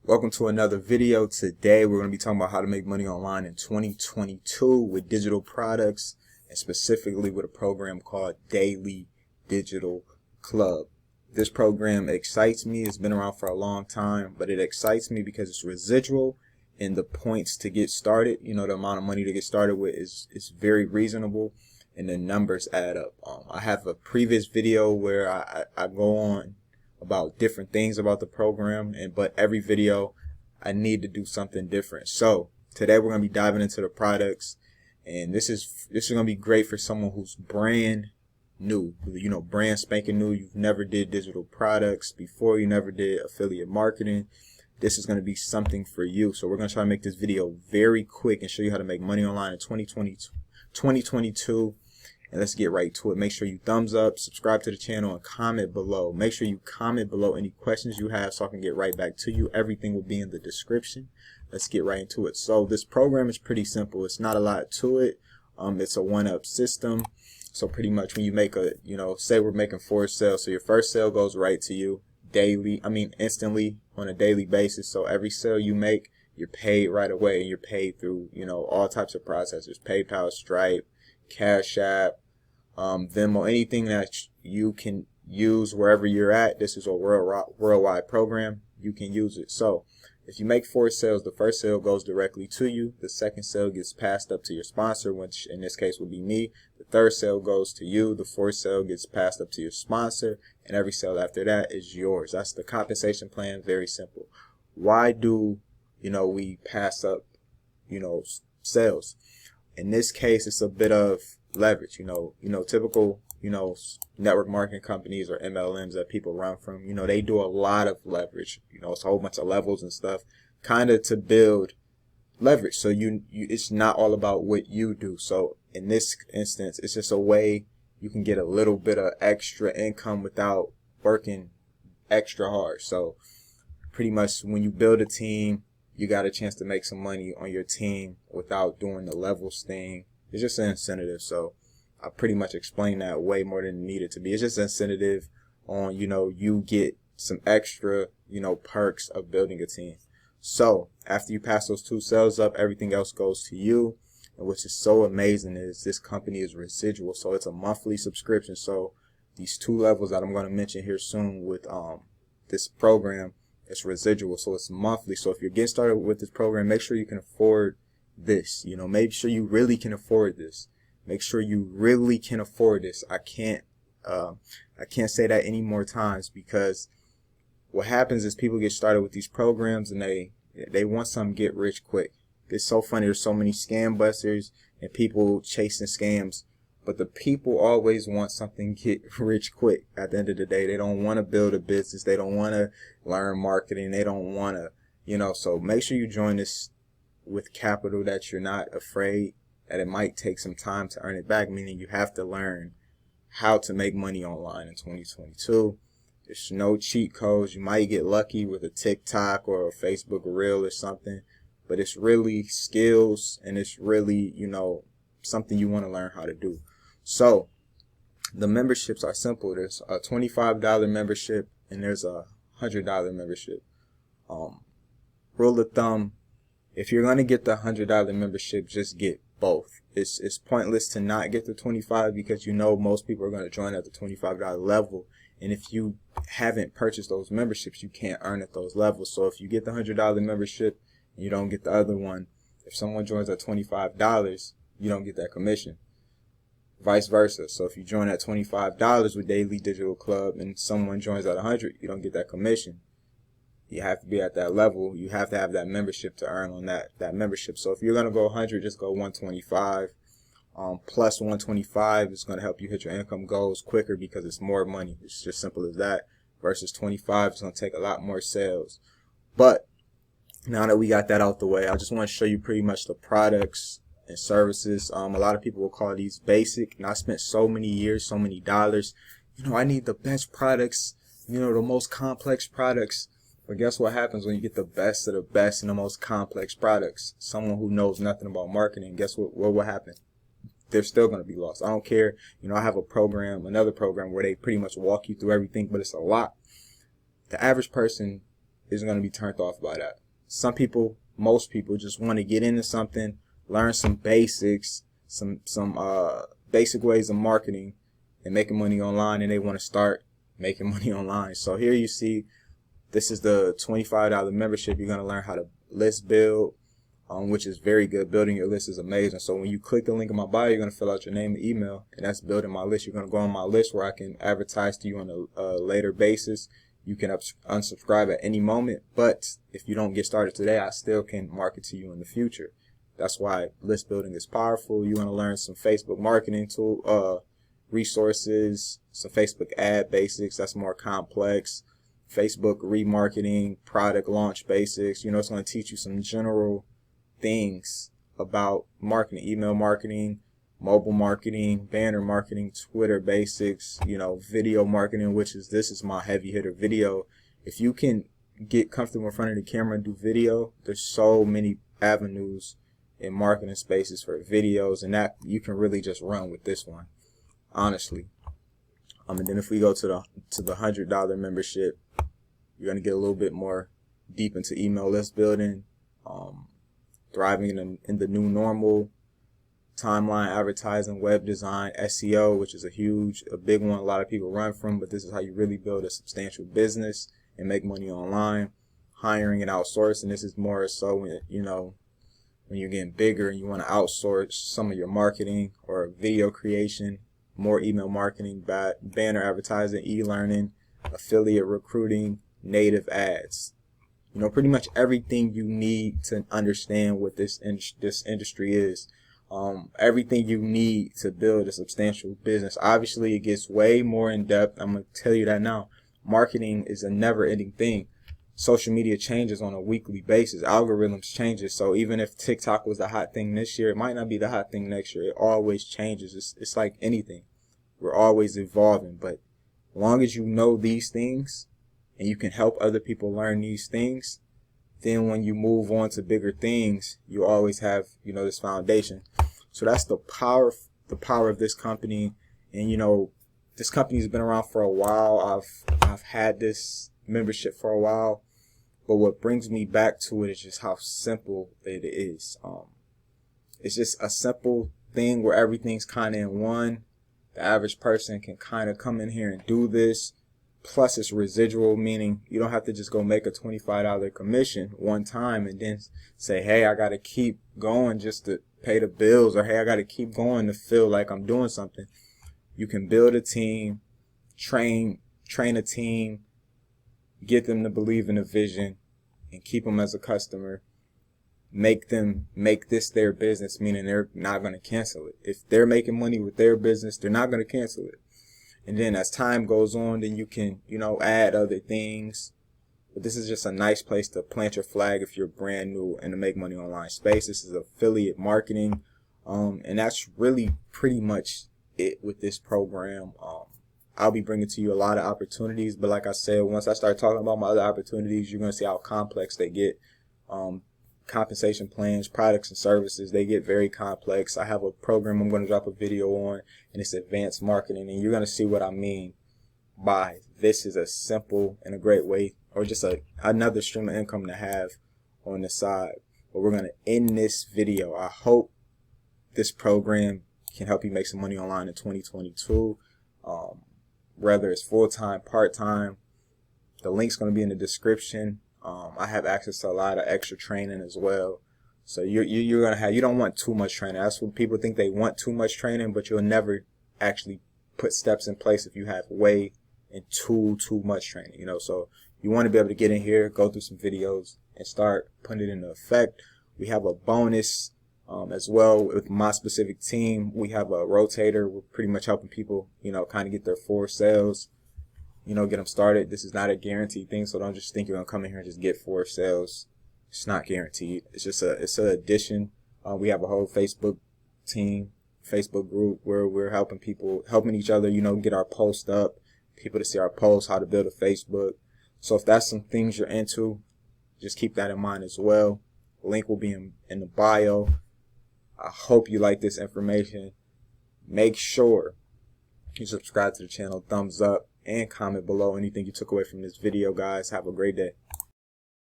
Welcome to another video. Today we're going to be talking about how to make money online in 2022 with digital products, and specifically with a program called Daily Digital Club. This program excites me. It's been around for a long time, but it excites me because it's residual and the points to get started, the amount of money to get started with is very reasonable, and the numbers add up. I have a previous video where I go on about different things about the program, but every video I need to do something different. So today we're going to be diving into the products, and this is going to be great for someone who's brand new, brand spanking new. You've never did digital products before, you never did affiliate marketing. This is going to be something for you. So we're going to try to make this video very quick and show you how to make money online in 2022. And let's get right to it. Make sure you thumbs up, subscribe to the channel, and comment below. Make sure you comment below any questions you have so I can get right back to you. Everything will be in the description. Let's get right into it. So this program is pretty simple. It's not a lot to it. It's a one-up system. So pretty much when you make say we're making 4 sales. So your first sale goes right to you instantly on a daily basis. So every sale you make, you're paid right away, and you're paid through, all types of processors: PayPal, Stripe, Cash App, Venmo, anything that you can use wherever you're at. This is a worldwide program. You can use it. So if you make 4 sales, the first sale goes directly to you. The second sale gets passed up to your sponsor, which in this case would be me. The third sale goes to you. The fourth sale gets passed up to your sponsor, and every sale after that is yours. That's the compensation plan. Very simple. Why do we pass up sales? In this case, it's a bit of leverage. Typical network marketing companies or MLMs that people run from, they do a lot of leverage. It's a whole bunch of levels and stuff, kind of to build leverage. So it's not all about what you do. So in this instance, it's just a way you can get a little bit of extra income without working extra hard. So pretty much when you build a team, you got a chance to make some money on your team without doing the levels thing. It's just an incentive. So I pretty much explained that way more than it needed to be. It's just an incentive on, you get some extra, perks of building a team. So after you pass those 2 sales up, everything else goes to you. And which is so amazing is this company is residual. So it's a monthly subscription. So these 2 levels that I'm going to mention here soon with this program, it's residual, so it's monthly. So if you're getting started with this program, make sure you can afford this. Make sure you really can afford this. Make sure you really can afford this. I can't say that any more times, because what happens is people get started with these programs and they want something get rich quick. It's so funny. There's so many scam busters and people chasing scams, but the people always want something get rich quick. At the end of the day, they don't want to build a business. They don't want to learn marketing. They don't want to, so make sure you join this with capital, that you're not afraid that it might take some time to earn it back, meaning you have to learn how to make money online in 2022. There's no cheat codes. You might get lucky with a TikTok or a Facebook reel or something, but it's really skills, and it's really, something you want to learn how to do. So the memberships are simple. There's a $25 membership and there's a $100 membership. Rule of thumb, if you're going to get the $100 membership, just get both. It's pointless to not get the 25, because most people are going to join at the $25 level, and if you haven't purchased those memberships, you can't earn at those levels. So if you get the $100 membership and you don't get the other one, if someone joins at $25, you don't get that commission. Vice versa. So if you join at $25 with Daily Digital Club and someone joins at $100, you don't get that commission. You have to be at that level. You have to have that membership to earn on that membership. So if you're going to go 100, just go 125. Plus 125 is going to help you hit your income goals quicker, because it's more money. It's just simple as that. Versus 25, it's going to take a lot more sales. But now that we got that out the way, I just want to show you pretty much the products and services. A lot of people will call these basic, and I spent so many years, so many dollars. I need the best products, the most complex products. But guess what happens when you get the best of the best and the most complex products? Someone who knows nothing about marketing, guess what will happen? They're still going to be lost. I don't care. I have another program where they pretty much walk you through everything, but it's a lot. The average person is going to be turned off by that. Some people, most people, just want to get into something, learn some basics, some basic ways of marketing and making money online, and they want to start making money online. So here you see, this is the $25 membership. You're going to learn how to list build, which is very good. Building your list is amazing. So when you click the link in my bio, you're going to fill out your name and email, and that's building my list. You're going to go on my list where I can advertise to you on a later basis. You can unsubscribe at any moment, but if you don't get started today, I still can market to you in the future. That's why list building is powerful. You want to learn some Facebook marketing tool resources, some Facebook ad basics. That's more complex. Facebook remarketing, product launch basics. You know, it's going to teach you some general things about marketing, email marketing, mobile marketing, banner marketing, Twitter basics, you know, video marketing, this is my heavy hitter, video. If you can get comfortable in front of the camera and do video, there's so many avenues in marketing spaces for videos, and that you can really just run with this one, honestly. And then if we go to the $100 membership, you're going to get a little bit more deep into email list building, thriving in the new normal, timeline advertising, web design, SEO, which is a big one a lot of people run from, but this is how you really build a substantial business and make money online. Hiring and outsourcing, this is more so when, you know, when you're getting bigger and you want to outsource some of your marketing or video creation, more email marketing, banner advertising, e-learning, affiliate recruiting, native ads. You know, pretty much everything you need to understand what this industry is. Everything you need to build a substantial business. Obviously, it gets way more in depth. I'm going to tell you that now. Marketing is a never-ending thing. Social media changes on a weekly basis. Algorithms changes. So even if TikTok was the hot thing this year, it might not be the hot thing next year. It always changes. It's like anything. We're always evolving. But as long as you know these things and you can help other people learn these things, then when you move on to bigger things, you always have, you know, this foundation. So that's the power of this company. And, you know, this company's been around for a while. I've had this membership for a while, but what brings me back to it is just how simple it is. It's just a simple thing where everything's kind of in one. The average person can kind of come in here and do this. Plus it's residual, meaning you don't have to just go make a $25 commission one time and then say, hey, I got to keep going just to pay the bills, or hey, I got to keep going to feel like I'm doing something. You can build a team, train a team, get them to believe in a vision, and keep them as a customer. Make them make this their business, meaning they're not going to cancel it. If they're making money with their business, they're not going to cancel it. And then as time goes on, then you can, you know, add other things. But this is just a nice place to plant your flag if you're brand new in the make money online space. This is affiliate marketing. And that's really pretty much it with this program. I'll be bringing to you a lot of opportunities. But like I said, once I start talking about my other opportunities, you're going to see how complex they get. Compensation plans, products and services, they get very complex. I have a program I'm going to drop a video on, and it's advanced marketing, and you're going to see what I mean by this is a simple and a great way, or just another stream of income to have on the side. But we're going to end this video. I hope this program can help you make some money online in 2022, whether it's full-time, part-time. The link's going to be in the description. I have access to a lot of extra training as well. So you're gonna have, you don't want too much training. That's what people think, they want too much training, but you'll never actually put steps in place if you have way and too much training. You know, so you want to be able to get in here, go through some videos, and start putting it into effect. We have a bonus as well with my specific team. We have a rotator. We're pretty much helping people, you know, kind of get their 4 sales. You know, get them started. This is not a guaranteed thing, so don't just think you're gonna come in here and just get 4 sales. It's not guaranteed. It's just it's an addition. We have a whole Facebook team, Facebook group where we're helping each other, you know, get our post up, people to see our posts, how to build a Facebook. So if that's some things you're into, just keep that in mind as well. Link will be in the bio. I hope you like this information. Make sure you subscribe to the channel, thumbs up, and comment below anything you took away from this video, guys. Have a great day.